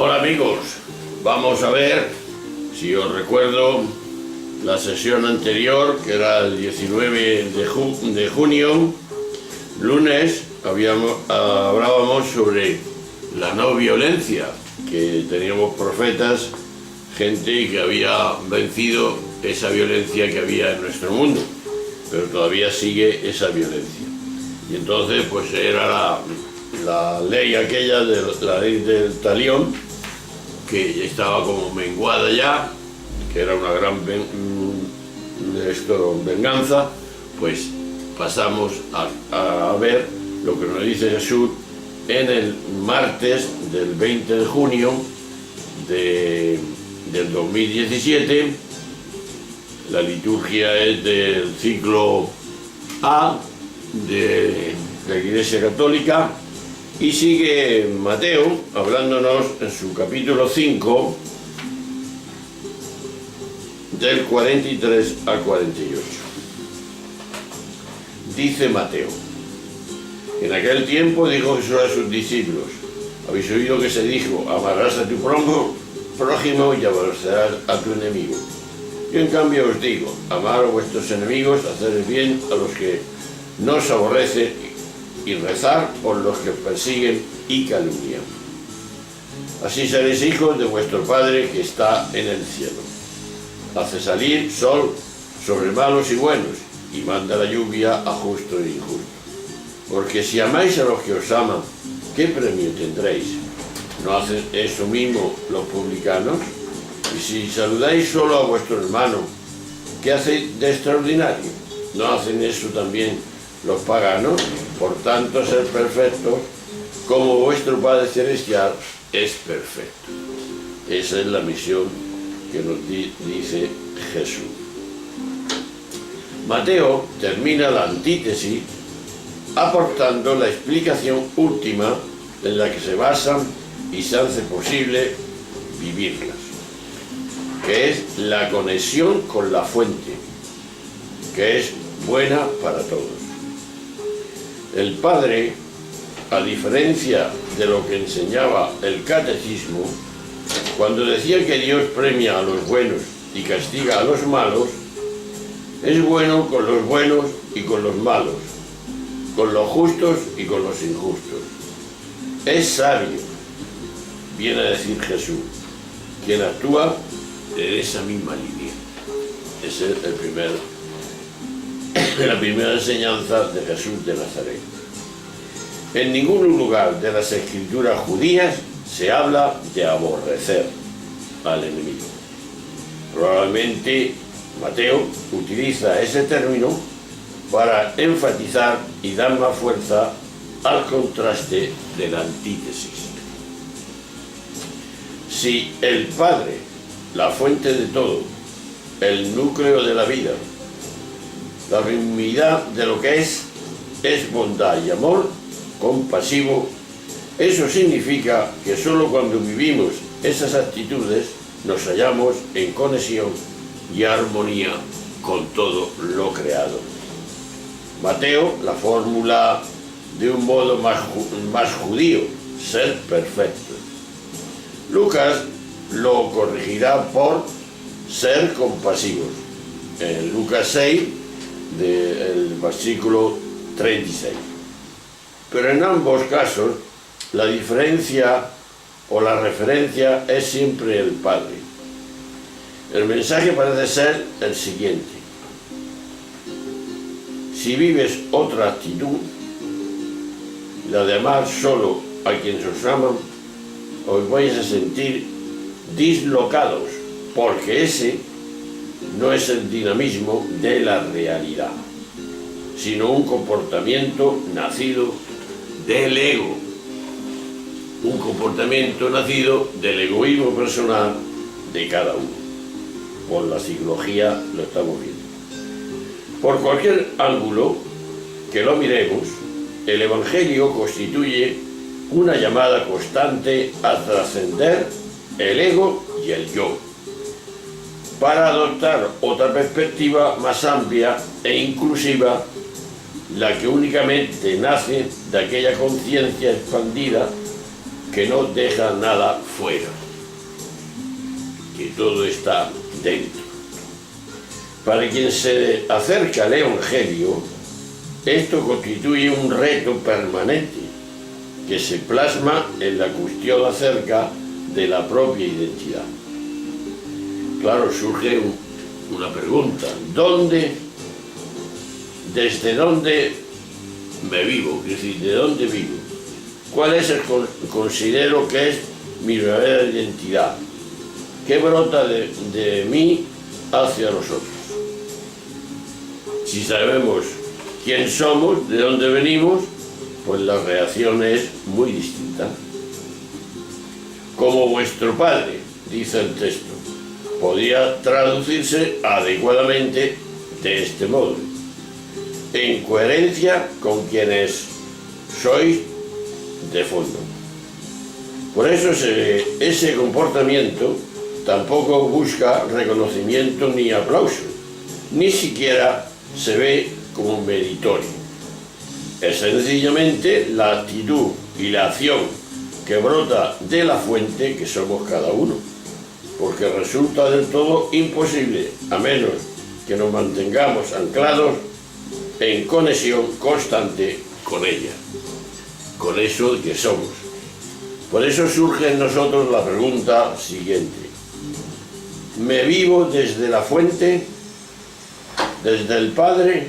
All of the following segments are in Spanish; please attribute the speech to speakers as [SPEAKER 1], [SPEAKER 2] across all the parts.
[SPEAKER 1] Hola amigos, vamos a ver si os recuerdo la sesión anterior, que era el 19 de junio, lunes, hablábamos sobre la no violencia, que teníamos profetas, gente que había vencido esa violencia que había en nuestro mundo, pero todavía sigue esa violencia. Y entonces pues era la ley aquella, la ley del talión, que estaba como menguada ya, que era una gran venganza. Pues pasamos a ver lo que nos dice Jesús en el martes del 20 de junio del 2017. La liturgia es del ciclo A de la Iglesia Católica, y sigue Mateo hablándonos en su capítulo 5 del 43 al 48. Dice Mateo: en aquel tiempo dijo Jesús a sus discípulos: habéis oído que se dijo, amarás a tu prójimo y aborrecerás a tu enemigo. Yo en cambio os digo, amar a vuestros enemigos, hacer el bien a los que no os aborrecen y rezar por los que persiguen y calumnian. Así seréis hijos de vuestro Padre que está en el cielo. Hace salir sol sobre malos y buenos, y manda la lluvia a justos e injustos. Porque si amáis a los que os aman, ¿qué premio tendréis? ¿No hacen eso mismo los publicanos? Y si saludáis solo a vuestro hermano, ¿qué hacéis de extraordinario? ¿No hacen eso también los paganos? Por tanto, ser perfectos como vuestro Padre Celestial es perfecto. Esa es la misión que nos dice Jesús. Mateo termina la antítesis aportando la explicación última en la que se basan y se hace posible vivirlas, que es la conexión con la fuente, que es buena para todos. El Padre, a diferencia de lo que enseñaba el catecismo, cuando decía que Dios premia a los buenos y castiga a los malos, es bueno con los buenos y con los malos, con los justos y con los injustos. Es sabio, viene a decir Jesús, quien actúa en esa misma línea. Esa es la primera enseñanza de Jesús de Nazaret. En ningún lugar de las escrituras judías se habla de aborrecer al enemigo. Probablemente Mateo utiliza ese término para enfatizar y dar más fuerza al contraste de la antítesis. Si el Padre, la fuente de todo, el núcleo de la vida, la unidad de lo que es bondad y amor compasivo, eso significa que solo cuando vivimos esas actitudes nos hallamos en conexión y armonía con todo lo creado. Mateo la fórmula de un modo más judío, ser perfecto. Lucas lo corregirá por ser compasivos, en Lucas 6, del versículo 36. Pero en ambos casos, la diferencia o la referencia es siempre el Padre. El mensaje parece ser el siguiente: si vives otra actitud, la de amar solo a quienes os aman, os vais a sentir dislocados, porque ese no es el dinamismo de la realidad, sino un comportamiento nacido del ego, un comportamiento nacido del egoísmo personal de cada uno. Por la psicología lo estamos viendo. Por cualquier ángulo que lo miremos, el Evangelio constituye una llamada constante a trascender el ego y el yo, para adoptar otra perspectiva más amplia e inclusiva, la que únicamente nace de aquella conciencia expandida que no deja nada fuera, que todo está dentro. Para quien se acerca al Evangelio, esto constituye un reto permanente que se plasma en la cuestión acerca de la propia identidad. Claro, surge una pregunta: ¿desde dónde me vivo? Es decir, ¿de dónde vivo? ¿Cuál es considero que es mi verdadera identidad? ¿Qué brota de mí hacia los otros? Si sabemos quién somos, de dónde venimos, pues la reacción es muy distinta. Como vuestro Padre, dice el texto, podría traducirse adecuadamente de este modo: en coherencia con quienes sois de fondo. Por eso ese comportamiento tampoco busca reconocimiento ni aplauso, ni siquiera se ve como meritorio. Es sencillamente la actitud y la acción que brota de la fuente que somos cada uno, porque resulta del todo imposible, a menos que nos mantengamos anclados en conexión constante con ella, con eso que somos. Por eso surge en nosotros la pregunta siguiente: ¿me vivo desde la fuente, desde el Padre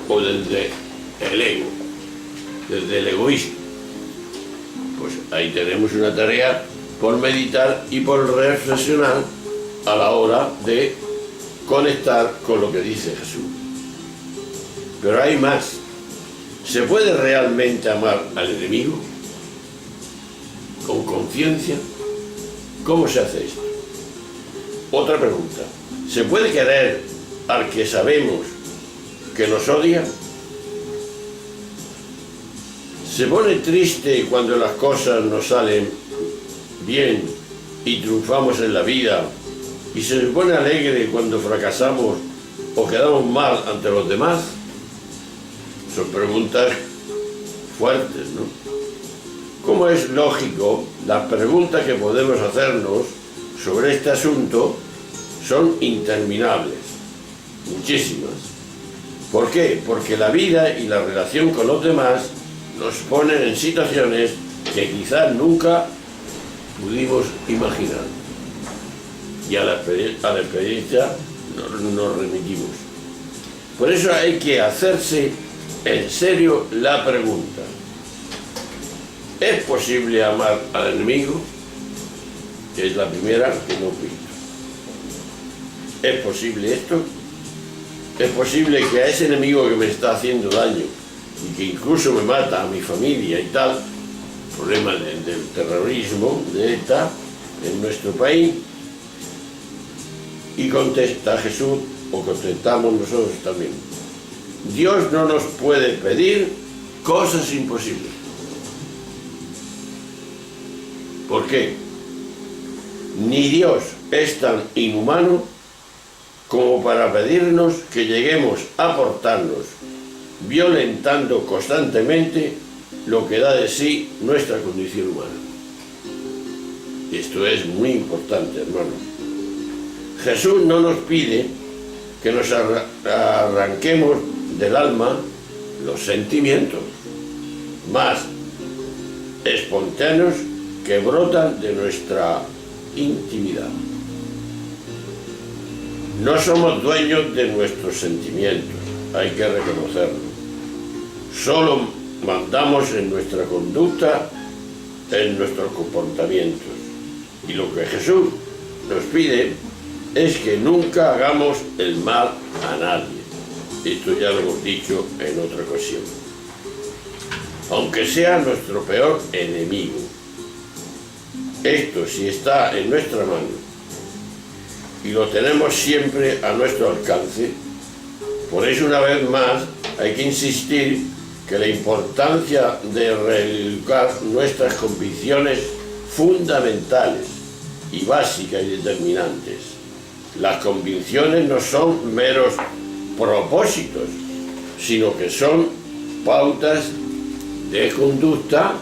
[SPEAKER 1] o desde el ego, desde el egoísmo? Pues ahí tenemos una tarea por meditar y por reflexionar a la hora de conectar con lo que dice Jesús. Pero hay más. ¿Se puede realmente amar al enemigo con conciencia? ¿Cómo se hace esto? Otra pregunta: ¿se puede querer al que sabemos que nos odia? ¿Se pone triste cuando las cosas nos salen bien y triunfamos en la vida, y se pone alegre cuando fracasamos o quedamos mal ante los demás? Son preguntas fuertes, ¿no? Como es lógico, las preguntas que podemos hacernos sobre este asunto son interminables, muchísimas. ¿Por qué? Porque la vida y la relación con los demás nos ponen en situaciones que quizás nunca pudimos imaginar. Y a la experiencia nos remitimos. Por eso hay que hacerse en serio la pregunta: ¿es posible amar al enemigo? Que es la primera que no pido. ¿Es posible esto? ¿Es posible que a ese enemigo que me está haciendo daño y que incluso me mata a mi familia y tal, problema del terrorismo de ETA en nuestro país? Y contesta Jesús, o contestamos nosotros también: Dios no nos puede pedir cosas imposibles. ¿Por qué? Ni Dios es tan inhumano como para pedirnos que lleguemos a portarnos violentando constantemente lo que da de sí nuestra condición humana. Esto es muy importante, hermanos. Jesús no nos pide que nos arranquemos del alma los sentimientos más espontáneos que brotan de nuestra intimidad. No somos dueños de nuestros sentimientos, hay que reconocerlo. Solo mandamos en nuestra conducta, en nuestros comportamientos. Y lo que Jesús nos pide es que nunca hagamos el mal a nadie. Esto ya lo hemos dicho en otra ocasión. Aunque sea nuestro peor enemigo. Esto, si está en nuestra mano y lo tenemos siempre a nuestro alcance, por eso una vez más hay que insistir que la importancia de reeducar nuestras convicciones fundamentales y básicas y determinantes. Las convicciones no son meros propósitos, sino que son pautas de conducta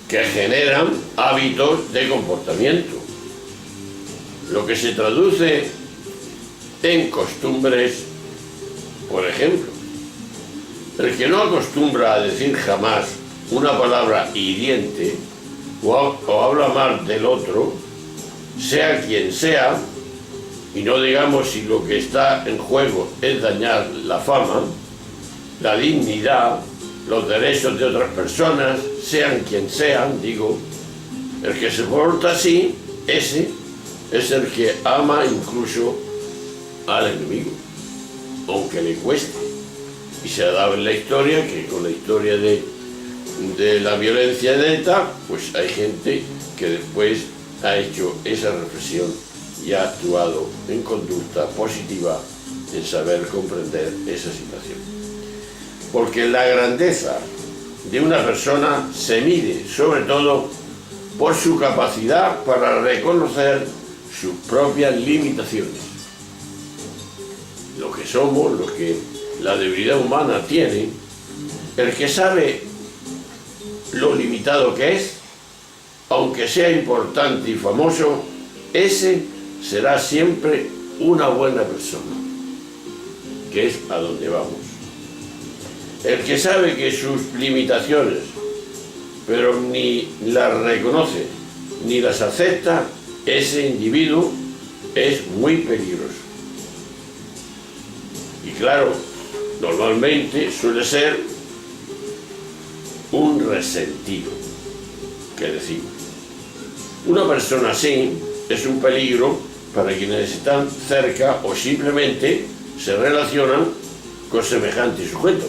[SPEAKER 1] que generan hábitos de comportamiento, lo que se traduce en costumbres. Por ejemplo, el que no acostumbra a decir jamás una palabra hiriente o habla mal del otro, sea quien sea, y no digamos si lo que está en juego es dañar la fama, la dignidad, los derechos de otras personas, sean quien sean, digo, el que se porta así, ese es el que ama incluso al enemigo, aunque le cueste. Y se ha dado en la historia que con la historia de la violencia de ETA, pues hay gente que después ha hecho esa reflexión y ha actuado en conducta positiva en saber comprender esa situación. Porque la grandeza de una persona se mide sobre todo por su capacidad para reconocer sus propias limitaciones. Lo que somos, lo que la debilidad humana tiene, el que sabe lo limitado que es, aunque sea importante y famoso, ese será siempre una buena persona, que es a donde vamos. El que sabe que sus limitaciones, pero ni las reconoce ni las acepta, ese individuo es muy peligroso. Y claro, normalmente suele ser un resentido, que decimos. Una persona así es un peligro para quienes están cerca o simplemente se relacionan con semejante sujeto.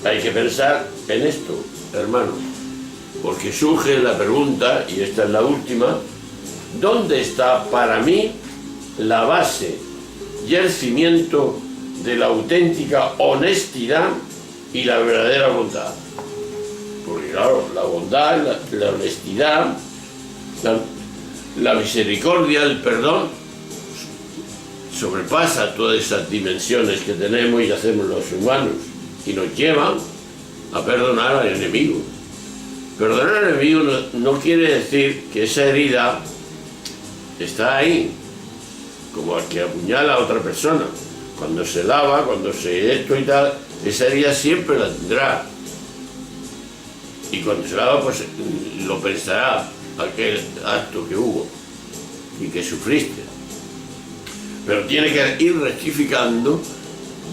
[SPEAKER 1] Hay que pensar en esto, hermanos, porque surge la pregunta, y esta es la última: ¿dónde está para mí la base y el cimiento de la auténtica honestidad y la verdadera bondad? Porque claro, la bondad, la honestidad, la misericordia, el perdón, sobrepasa todas esas dimensiones que tenemos y hacemos los humanos, y nos llevan a perdonar al enemigo. Perdonar al enemigo no quiere decir que esa herida está ahí, como el que apuñala a otra persona. Cuando se lava, cuando se esto y tal, esa herida siempre la tendrá. Y cuando se lava, pues lo pensará, aquel acto que hubo y que sufriste. Pero tiene que ir rectificando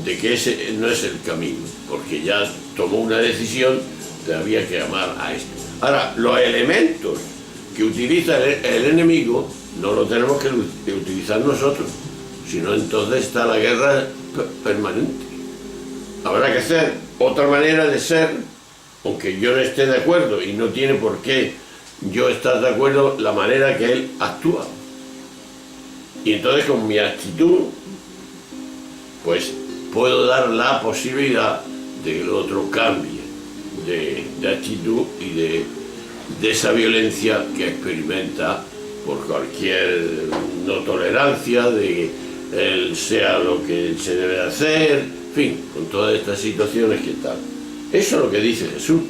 [SPEAKER 1] de que ese no es el camino, porque ya tomó una decisión de había que amar a esto. Ahora, los elementos que utiliza el enemigo no lo tenemos que utilizar nosotros, sino entonces está la guerra permanente. Habrá que hacer otra manera de ser, aunque yo no esté de acuerdo, y no tiene por qué yo estar de acuerdo la manera que él actúa. Y entonces con mi actitud, pues puedo dar la posibilidad de que el otro cambie de actitud y de esa violencia que experimenta por cualquier no tolerancia, de él sea lo que se debe hacer, en fin, con todas estas situaciones que tal. Eso es lo que dice Jesús.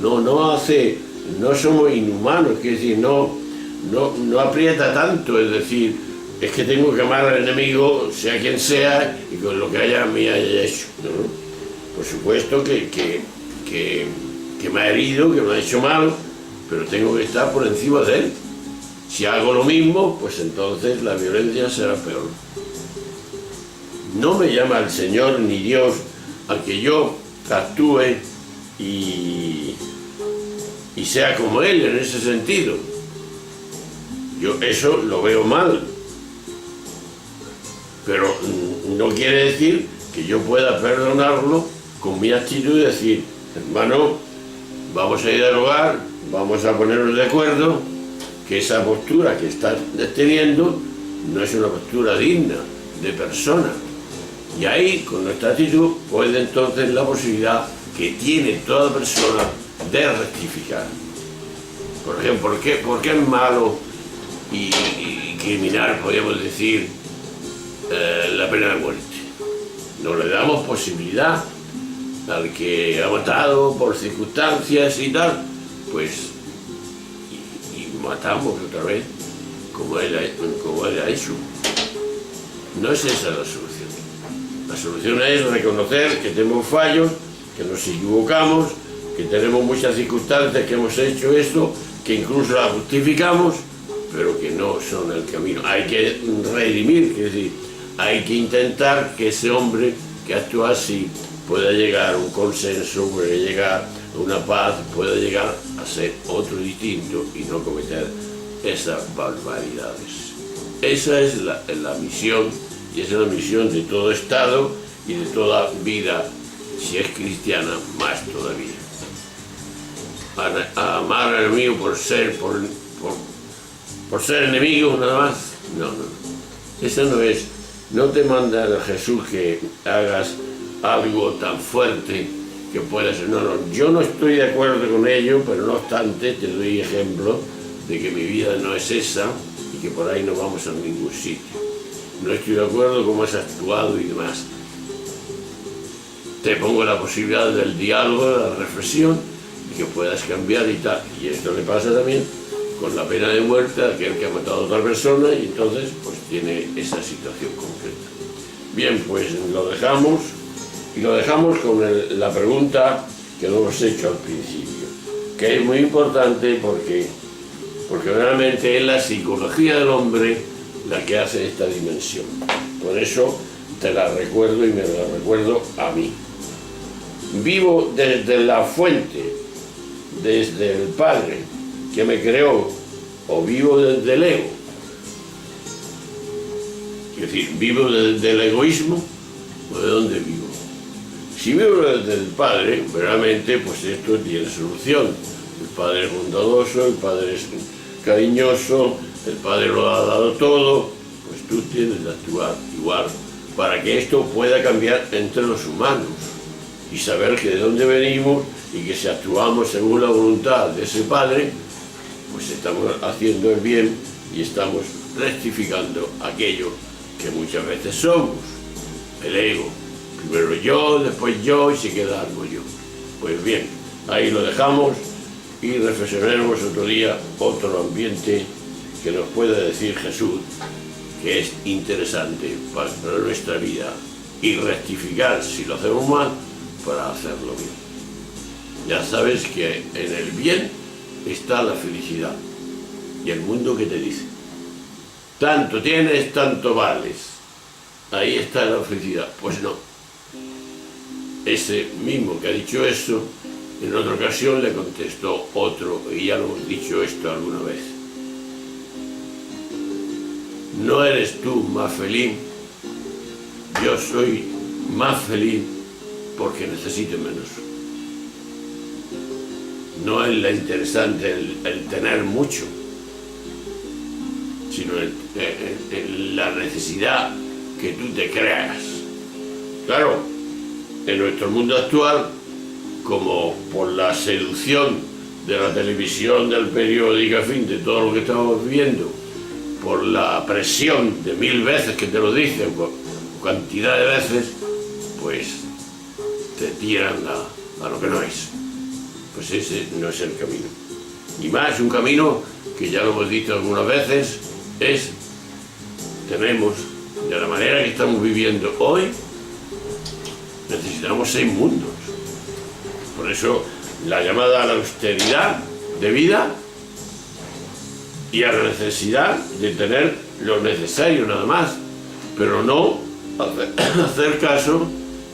[SPEAKER 1] No somos inhumanos, quiere decir, no aprieta tanto, es decir, es que tengo que amar al enemigo, sea quien sea, y con lo que me haya hecho, ¿no? Por supuesto que me ha herido, que me ha hecho mal, pero tengo que estar por encima de él. Si hago lo mismo, pues entonces la violencia será peor. No me llama el Señor ni Dios a que yo actúe y sea como Él en ese sentido. Yo eso lo veo mal. Pero no quiere decir que yo pueda perdonarlo con mi actitud y decir, hermano, vamos a ir al hogar, vamos a ponernos de acuerdo, que esa postura que estás teniendo no es una postura digna de persona. Y ahí, con nuestra actitud, puede entonces la posibilidad que tiene toda persona de rectificar. Por ejemplo, ¿por qué es malo y criminal, podríamos decir, la pena de muerte? No le damos posibilidad al que ha matado por circunstancias y tal, pues, y matamos otra vez, como él ha hecho. No es esa la solución. La solución es reconocer que tenemos fallos, que nos equivocamos, que tenemos muchas circunstancias, que hemos hecho esto, que incluso las justificamos, pero que no son el camino. Hay que redimir, es decir, hay que intentar que ese hombre que actúa así pueda llegar a un consenso, pueda llegar a una paz, pueda llegar a ser otro distinto y no cometer esas barbaridades. Esa es la misión, y esa es la misión de todo Estado y de toda vida, si es cristiana, más todavía. A amar al enemigo por ser enemigo nada más, no. Esa no es. No te manda Jesús que hagas algo tan fuerte que pueda ser. No, yo no estoy de acuerdo con ello, pero no obstante te doy ejemplo de que mi vida no es esa y que por ahí no vamos a ningún sitio. No estoy de acuerdo con cómo has actuado y demás. Te pongo la posibilidad del diálogo, de la reflexión y que puedas cambiar y tal. Y esto le pasa también con la pena de muerte a aquel que ha matado a otra persona y entonces pues tiene esa situación concreta. Bien, pues lo dejamos y lo dejamos con la pregunta que nos hemos hecho al principio, que es muy importante porque realmente es la psicología del hombre la que hace esta dimensión. Por eso te la recuerdo y me la recuerdo a mí. Vivo desde la fuente, desde el Padre que me creó, o vivo desde el ego. Es decir, vivo desde el egoísmo, o de dónde vivo. Si vivo desde el Padre, realmente pues esto tiene solución. El Padre es bondadoso, el Padre es cariñoso, el Padre lo ha dado todo, pues tú tienes que actuar igual para que esto pueda cambiar entre los humanos y saber que de dónde venimos y que si actuamos según la voluntad de ese Padre, pues estamos haciendo el bien y estamos rectificando aquello que muchas veces somos, el ego. Primero yo, después yo y se queda algo yo. Pues bien, ahí lo dejamos y reflexionaremos otro día, otro ambiente que nos pueda decir Jesús que es interesante para nuestra vida y rectificar si lo hacemos mal para hacerlo bien. Ya sabes que en el bien está la felicidad y el mundo que te dice tanto tienes, tanto vales, ahí está la felicidad. Pues no, ese mismo que ha dicho eso en otra ocasión le contestó otro, y ya lo hemos dicho esto alguna vez: no eres tú más feliz, yo soy más feliz porque necesito menos. No es la interesante el tener mucho, sino la necesidad que tú te creas. Claro, en nuestro mundo actual, como por la seducción de la televisión, del periódico, en fin, de todo lo que estamos viendo, por la presión de 1000 veces que te lo dicen, por cantidad de veces, pues te tiran a lo que no es. Pues ese no es el camino. Y más, un camino que ya lo hemos dicho algunas veces, tenemos, de la manera que estamos viviendo hoy, necesitamos 6 mundos. Por eso la llamada a la austeridad de vida y a la necesidad de tener lo necesario nada más, pero no hacer caso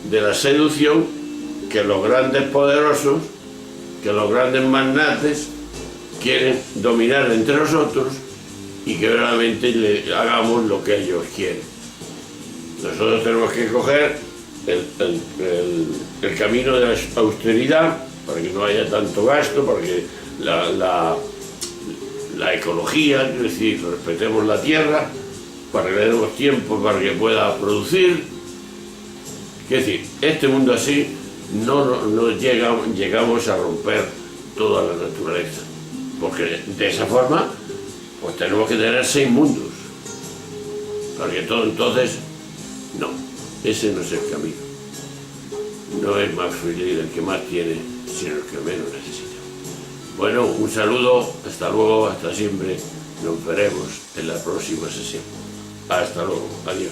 [SPEAKER 1] de la seducción que los grandes poderosos, que los grandes magnates quieren dominar entre nosotros y que realmente le hagamos lo que ellos quieren. Nosotros tenemos que coger el camino de la austeridad para que no haya tanto gasto, para que la ecología, es decir, respetemos la tierra, para que le demos tiempo para que pueda producir. Es decir, este mundo así no llegamos a romper toda la naturaleza, porque de esa forma pues tenemos que tener 6 mundos, porque todo entonces, no, ese no es el camino. No es más feliz el que más tiene, sino el que menos necesita. Bueno, un saludo, hasta luego, hasta siempre. Nos veremos en la próxima sesión. Hasta luego, adiós.